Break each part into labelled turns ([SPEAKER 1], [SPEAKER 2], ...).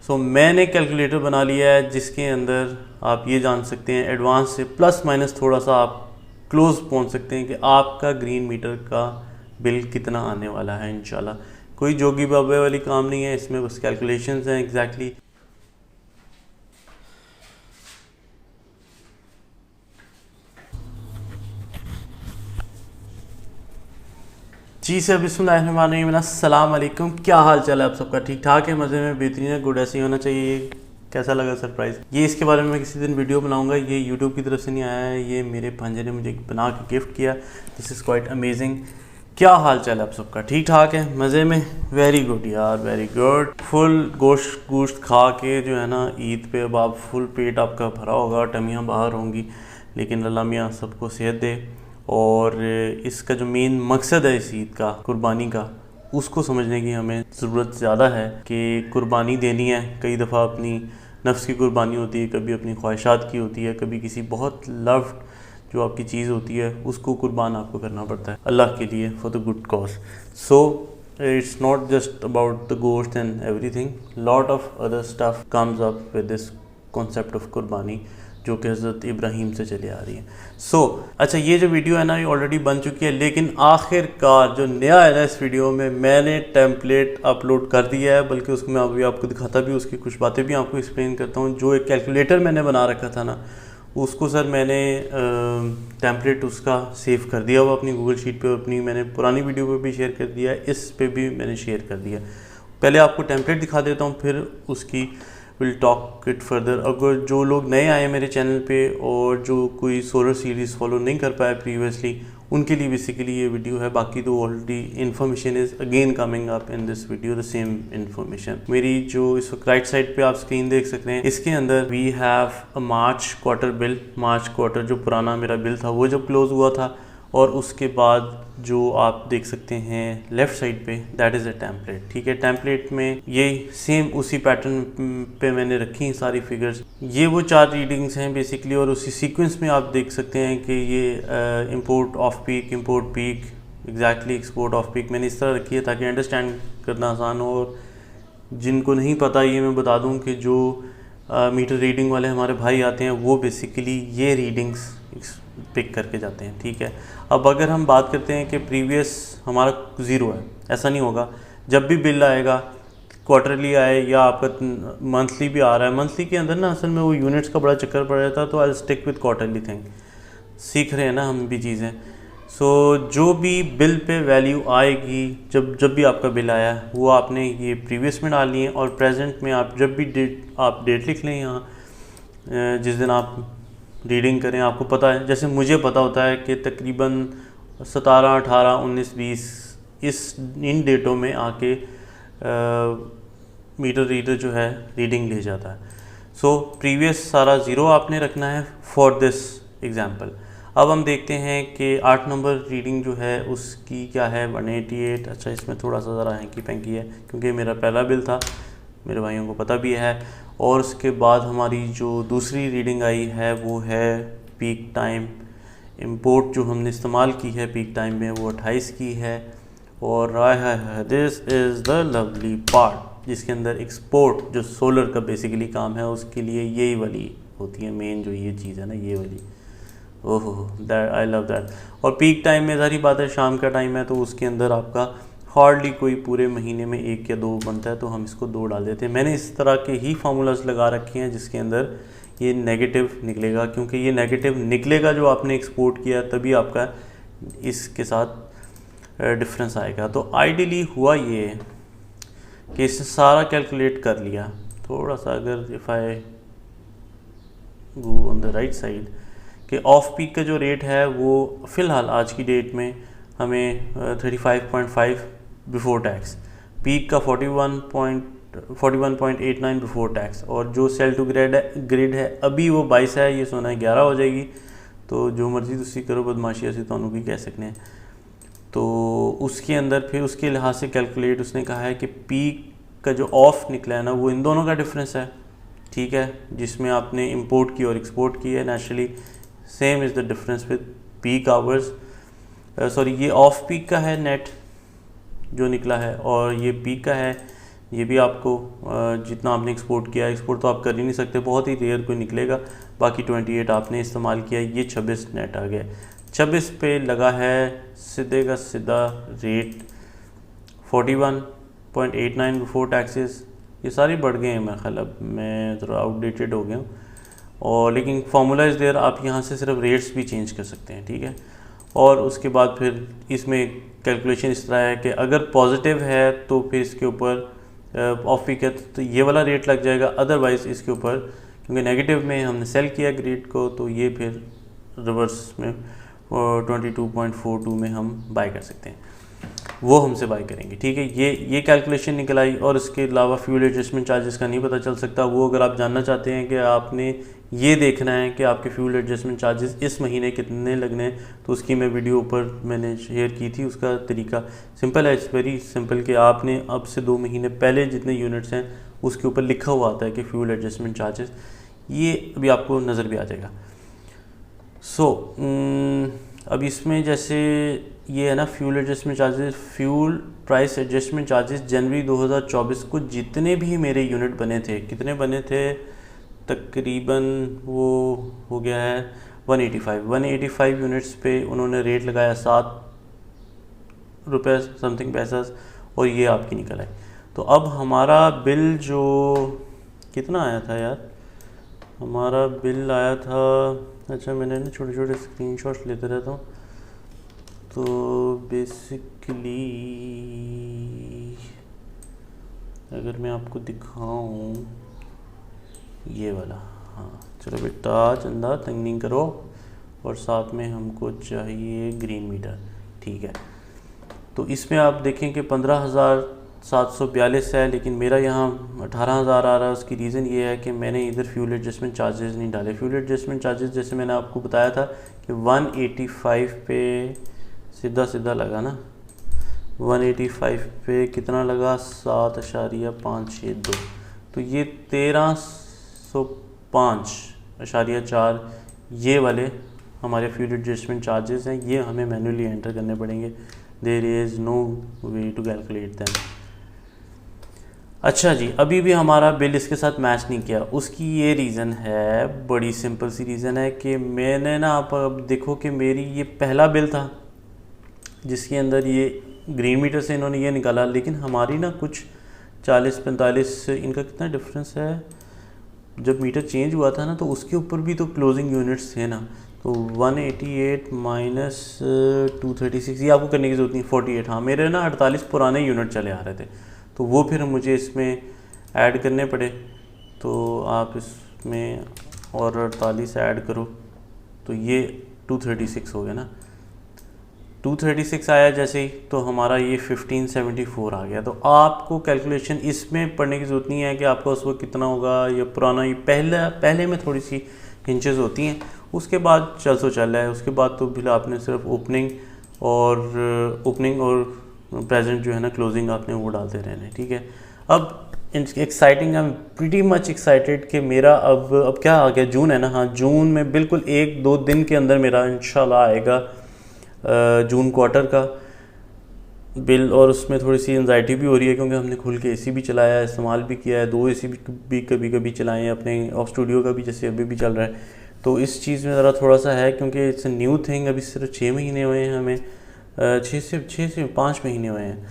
[SPEAKER 1] सो मैंने कैलकुलेटर बना लिया है जिसके अंदर आप ये जान सकते हैं एडवांस से प्लस माइनस थोड़ा सा आप क्लोज पहुंच सकते हैं कि आपका ग्रीन मीटर का बिल कितना आने वाला है इंशाल्लाह। कोई जोगी बाबे वाली काम नहीं है इसमें, बस कैलकुलेशंस हैं एग्जैक्टली। जी सर, बिस्मिल्लाहिर्रहमानिर्रहीम, अस्सलाम वालेकुम। क्या हाल चाल है आप सबका? ठीक ठाक है, मज़े में, बेहतरीन है, गुड, ऐसे ही होना चाहिए। ये कैसा लगा सरप्राइज़? ये इसके बारे में मैं किसी दिन वीडियो बनाऊंगा। ये यूट्यूब की तरफ से नहीं आया है, ये मेरे भांजे ने मुझे बना के गिफ्ट किया। This is quite amazing. क्या हाल चाल है आप सबका? ठीक ठाक है, मज़े में? वेरी गुड यार, वेरी गुड। फुल गोश्त खा के जो है ना ईद पे अब आप फुल पेट आपका भरा होगा, टमियाँ बाहर होंगी, लेकिन अल्लाह मियाँ सबको सेहत दे। और इसका जो मेन मकसद है इस ईद का, कुर्बानी का, उसको समझने की हमें ज़रूरत ज़्यादा है कि कुर्बानी देनी है। कई दफ़ा अपनी नफ्स की कुर्बानी होती है, कभी अपनी ख्वाहिशात की होती है, कभी किसी बहुत लव्ड जो आपकी चीज़ होती है उसको कुर्बान आपको करना पड़ता है अल्लाह के लिए, for the good cause. So it's not just about the गोश्त and everything, lot of other stuff comes up with this concept of कुर्बानी, जो कि हज़रत इब्राहीम से चली आ रही है। अच्छा, ये जो वीडियो है ना ये ऑलरेडी बन चुकी है, लेकिन आखिरकार जो नया है ना इस वीडियो में, मैंने टेम्पलेट अपलोड कर दिया है, बल्कि उसको मैं अभी आपको दिखाता भी, उसकी कुछ बातें भी आपको एक्सप्लेन करता हूँ। जो एक कैलकुलेटर मैंने बना रखा था ना, उसको सर मैंने टेम्पलेट उसका सेव कर दिया हुआ अपनी गूगल शीट पे, अपनी मैंने पुरानी वीडियो पे भी शेयर कर दिया है, इस पे भी मैंने शेयर कर दिया। पहले आपको टेम्पलेट दिखा देता हूँ, फिर उसकी विल टॉक इट फर्दर। अगर जो लोग नए आए मेरे चैनल पे और जो कोई सोलर सीरीज़ फॉलो नहीं कर पाए प्रीवियसली, उनके लिए बेसिकली ये वीडियो है। बाकी तो already information is again coming up in this video, the same information. मेरी जो इस वक्त राइट साइड पे आप स्क्रीन देख सकते हैं, इसके अंदर we have a March quarter bill. March quarter जो पुराना मेरा बिल था वो जब क्लोज हुआ था, और उसके बाद जो आप देख सकते हैं लेफ़्ट साइड पे, दैट इज़ अ टेम्पलेट। ठीक है, टेम्पलेट में ये सेम उसी पैटर्न पे मैंने रखी हैं सारी फिगर्स। ये वो 4 रीडिंग्स हैं बेसिकली, और उसी सीक्वेंस में आप देख सकते हैं कि ये import off peak, import peak, exactly export off peak मैंने इस तरह रखी है ताकि अंडरस्टैंड करना आसान हो। और जिनको नहीं पता ये मैं बता दूं कि जो मीटर रीडिंग वाले हमारे भाई आते हैं वो बेसिकली ये रीडिंग्स पिक करके जाते हैं। ठीक है, अब अगर हम बात करते हैं कि प्रीवियस हमारा 0 है, ऐसा नहीं होगा। जब भी बिल आएगा, क्वार्टरली आए या आपका मंथली भी आ रहा है, मंथली के अंदर ना असल में वो यूनिट्स का बड़ा चक्कर पड़ जाता है, तो I stick with quarterly thing. सीख रहे हैं ना हम भी चीज़ें। सो जो भी बिल पे वैल्यू आएगी, जब भी आपका बिल आया, वो आपने ये प्रीवियस में डालनी है, और प्रेजेंट में आप जब भी डेट लिख लें यहाँ, जिस दिन आप रीडिंग करें। आपको पता है, जैसे मुझे पता होता है कि तकरीबन 17, 18, 19, 20 इन डेटों में आके मीटर रीडर जो है रीडिंग ले जाता है। सो प्रीवियस सारा 0 आपने रखना है फॉर दिस एग्जांपल। अब हम देखते हैं कि 8 नंबर रीडिंग जो है उसकी क्या है, 188। अच्छा, इसमें थोड़ा सा ज़रा हैंकी पैंकी है क्योंकि मेरा पहला बिल था, मेरे भाइयों को पता भी है। और उसके बाद हमारी जो दूसरी रीडिंग आई है वो है पीक टाइम। इंपोर्ट जो हमने इस्तेमाल की है पीक टाइम में वो 28 की है। और this is the lovely part, जिसके अंदर एक्सपोर्ट जो सोलर का बेसिकली काम है उसके लिए यही वाली होती है मेन, जो ये चीज़ है ना, ये वाली। ओहो, दैट आई लव दैट। और पीक टाइम में सारी बात है, शाम का टाइम है, तो उसके अंदर आपका हार्डली कोई पूरे महीने में 1 या 2 बनता है, तो हम इसको 2 डाल देते हैं। मैंने इस तरह के ही फार्मूलाज लगा रखे हैं जिसके अंदर ये नेगेटिव निकलेगा, क्योंकि ये नेगेटिव निकलेगा जो आपने एक्सपोर्ट किया, तभी आपका इसके साथ डिफरेंस आएगा। तो आइडियली हुआ ये कि इसने सारा कैलकुलेट कर लिया। थोड़ा सा अगर if I go on the right side, कि ऑफ पीक का जो रेट है वो फ़िलहाल आज की डेट में हमें 35.5 बिफोर टैक्स, पीक का 41.89 बिफोर टैक्स, और जो सेल टू ग्रिड है अभी वो 22 है, ये सोना 11 हो जाएगी। तो जो मर्जी तुसी करो, बदमाशी ऐसी तो भी कह सकते हैं। तो उसके अंदर फिर उसके लिहाज से कैलकुलेट उसने कहा है कि पीक का जो ऑफ निकला है ना वो इन दोनों का डिफरेंस है। ठीक है, जिसमें आपने इंपोर्ट की और एक्सपोर्ट की है, naturally same is the difference with peak hours. Sorry, ये ऑफ पीक का है नेट जो निकला है, और ये पीक का है ये भी आपको जितना आपने एक्सपोर्ट किया, एक्सपोर्ट तो आप कर ही नहीं सकते, बहुत ही रेयर कोई निकलेगा। बाकी 28 आपने इस्तेमाल किया, ये 26 नेट आ गया। 26 पे लगा है सीधे का सीधा रेट 41.89 बिफोर टैक्सेस। ये सारी बढ़ गए हैं, मेरा ख्याल अब मैं थोड़ा आउटडेटेड हो गया हूँ। और लेकिन फार्मूला इज़ देयर, आप यहाँ से सिर्फ रेट्स भी चेंज कर सकते हैं, ठीक है। और उसके बाद फिर इसमें कैलकुलेशन इस तरह है कि अगर पॉजिटिव है तो फिर इसके ऊपर ऑफ पीक है तो ये वाला रेट लग जाएगा, अदरवाइज़ इसके ऊपर क्योंकि नेगेटिव में हमने सेल किया ग्रेड को तो ये फिर रिवर्स में 22.42 में हम बाय कर सकते हैं, वो हमसे बाय करेंगे, ठीक है। ये कैलकुलेशन निकल आई। और इसके अलावा फ्यूल एडजस्टमेंट चार्जेस का नहीं पता चल सकता, वो अगर आप जानना चाहते हैं कि आपने ये देखना है कि आपके फ्यूल एडजस्टमेंट चार्जेस इस महीने कितने लगने हैं, तो उसकी मैं वीडियो ऊपर मैंने शेयर की थी। उसका तरीका सिंपल है, इट्स वेरी सिंपल कि आपने अब से 2 महीने पहले जितने यूनिट्स हैं उसके ऊपर लिखा हुआ आता है कि फ्यूल एडजस्टमेंट चार्जेस, ये अभी आपको नज़र भी आ जाएगा। अब इसमें जैसे ये है ना fuel adjustment charges, fuel price adjustment charges जनवरी 2024 को जितने भी मेरे यूनिट बने थे, कितने बने थे, तकरीबन वो हो गया है 185 यूनिट्स पे उन्होंने रेट लगाया 7 रुपये समथिंग पैसा, और ये आपकी निकल आई। तो अब हमारा बिल जो कितना आया था यार, हमारा बिल आया था, अच्छा मैंने ना छोटे छोटे स्क्रीनशॉट्स लेते रहता हूँ, तो बेसिकली अगर मैं आपको दिखाऊं ये वाला, हाँ चलो बेटा चंदा तंग नहीं करो, और साथ में हमको चाहिए ग्रीन मीटर, ठीक है। तो इसमें आप देखें कि 15,742 है, लेकिन मेरा यहाँ 18,000 आ रहा है। उसकी रीज़न ये है कि मैंने इधर फ्यूल एडजस्टमेंट चार्जेस नहीं डाले। फ्यूल एडजस्टमेंट चार्जेस जैसे मैंने आपको बताया था कि 185 पे सीधा लगा ना, 185 पे कितना लगा, 7.562, तो ये 1305.4 ये वाले हमारे फ्यूल एडजस्टमेंट चार्जेस हैं। ये हमें मैन्युअली एंटर करने पड़ेंगे, there is no way to calculate them. अच्छा जी, अभी भी हमारा बिल इसके साथ मैच नहीं किया। उसकी ये रीज़न है, बड़ी सिंपल सी रीज़न है कि मैंने ना, आप अब देखो कि मेरी ये पहला बिल था जिसके अंदर ये ग्रीन मीटर से इन्होंने ये निकाला, लेकिन हमारी ना कुछ 40-45 इनका कितना डिफरेंस है। जब मीटर चेंज हुआ था ना तो उसके ऊपर भी तो क्लोजिंग यूनिट्स थे ना, तो 188 माइनस 236 ये आपको करने की जरूरत नहीं, 48, हाँ मेरे ना 48 पुराने यूनिट चले आ रहे थे, तो वो फिर मुझे इसमें ऐड करने पड़े। तो आप इसमें और 48 ऐड करो तो ये 236 हो गया ना, 236 आया जैसे ही, तो हमारा ये 1574 आ गया। तो आपको कैलकुलेशन इसमें पढ़ने की ज़रूरत नहीं है कि आपका उस वक्त कितना होगा या पुराना, ये पहले में थोड़ी सी हिंचेस होती हैं, उसके बाद चल है। उसके बाद तो फिर आपने सिर्फ ओपनिंग और प्रेजेंट जो है ना क्लोजिंग आपने वो डालते रहने, ठीक है। अब exciting, I am pretty much excited कि मेरा अब क्या आ गया, जून है ना, हाँ जून में बिल्कुल 1-2 दिन के अंदर मेरा इंशाल्लाह आएगा जून क्वार्टर का बिल। और उसमें थोड़ी सी एंजाइटी भी हो रही है क्योंकि हमने खुल के एसी भी चलाया है, इस्तेमाल भी किया है, 2 एसी भी कभी चलाए हैं अपने, और स्टूडियो का भी जैसे अभी भी चल रहा है। तो इस चीज़ में ज़रा थोड़ा सा है क्योंकि इट्स न्यू थिंग, अभी सिर्फ 6 महीने हुए हैं हमें, 6 से 5 महीने हुए हैं,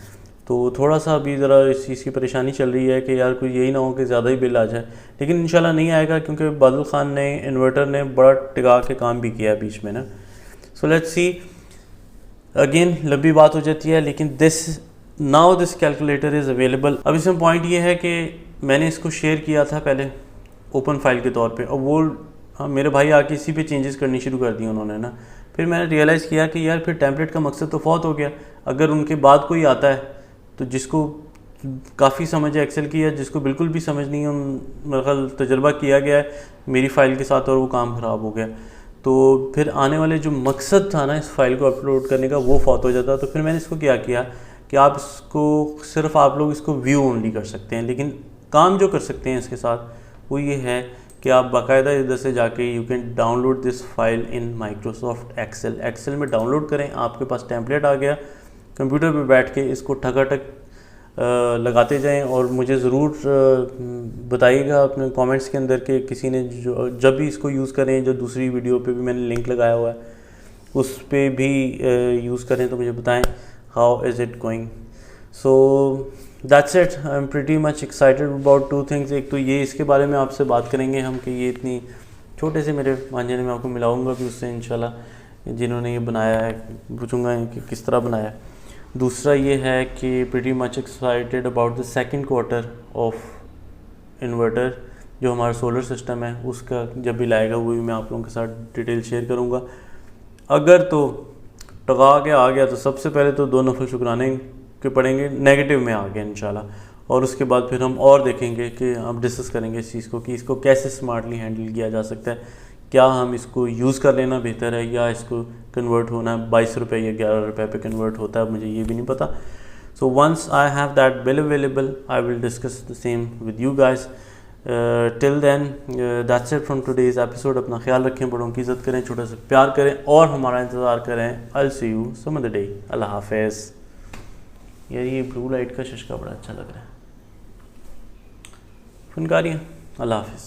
[SPEAKER 1] तो थोड़ा सा अभी ज़रा इस चीज़ की परेशानी चल रही है कि यार कोई यही ना हो कि ज़्यादा ही बिल आ जाए, लेकिन इंशाल्लाह नहीं आएगा क्योंकि बादल ख़ान ने इन्वर्टर ने बड़ा टिका के काम भी किया बीच में ना। सो लेट्स सी, अगेन लंबी बात हो जाती है, लेकिन दिस कैलकुलेटर इज़ अवेलेबल। अब इसमें पॉइंट ये है कि मैंने इसको शेयर किया था पहले ओपन फाइल के तौर पे, और वो मेरे भाई आके इसी पे चेंजेस करनी शुरू कर दी उन्होंने ना। फिर मैंने रियलाइज़ किया कि यार फिर टेम्पलेट का मकसद तो फौत हो गया। अगर उनके बाद कोई आता है तो जिसको काफ़ी समझ है एक्सेल की, या जिसको बिल्कुल भी समझ नहीं है, मेरा ख्याल तजर्बा किया गया है मेरी फ़ाइल के साथ और वो काम ख़राब हो गया, तो फिर आने वाले जो मकसद था ना इस फाइल को अपलोड करने का वो फौत हो जाता। तो फिर मैंने इसको क्या किया कि आप इसको सिर्फ आप लोग इसको व्यू ओनली कर सकते हैं, लेकिन काम जो कर सकते हैं इसके साथ वो ये है कि आप बाकायदा इधर से जाके you can download this file in Microsoft Excel में डाउनलोड करें। आपके पास टेम्पलेट आ गया, कंप्यूटर पे बैठ के इसको ठकाठक लगाते जाएं और मुझे ज़रूर बताइएगा अपने कमेंट्स के अंदर कि किसी ने जो जब भी इसको यूज़ करें, जो दूसरी वीडियो पे भी मैंने लिंक लगाया हुआ है उस पे भी यूज़ करें तो मुझे बताएं how is it going. So that's it, I am pretty much excited about two things. एक तो ये इसके बारे में आपसे बात करेंगे हम कि ये इतनी छोटे से मेरे मांझे ने मैं आपको मिलाऊंगा भी उससे इंशाल्लाह, जिन्होंने ये बनाया है पूछूंगा कि किस तरह बनाया है। दूसरा ये है कि pretty much excited about the second quarter of inverter, जो हमारा सोलर सिस्टम है उसका जब भी लाएगा वो भी मैं आप लोगों के साथ डिटेल शेयर करूँगा। अगर तो टका के आ गया तो सबसे पहले तो 2 नफल शुक्राने के पड़ेंगे, नेगेटिव में आ गया इंशाल्लाह, और उसके बाद फिर हम और देखेंगे कि हम डिस्कस करेंगे इस चीज़ को कि इसको कैसे स्मार्टली हैंडल किया जा सकता है। क्या हम इसको यूज़ कर लेना बेहतर है या इसको कन्वर्ट होना है 22 रुपये या 11 रुपये पे कन्वर्ट होता है, मुझे ये भी नहीं पता। So once I have that bill available I will discuss the same with you guys. Till then that's it from today's episode. अपना ख्याल रखें, बड़ों की इज़्ज़त करें, छोटे से प्यार करें और हमारा इंतज़ार करें। I will see you some other day. अल्लाह हाफिज़। यार ये ब्लू लाइट का शशका बड़ा अच्छा लग रहा है, फनकारियाँ। अल्लाह हाफिज़।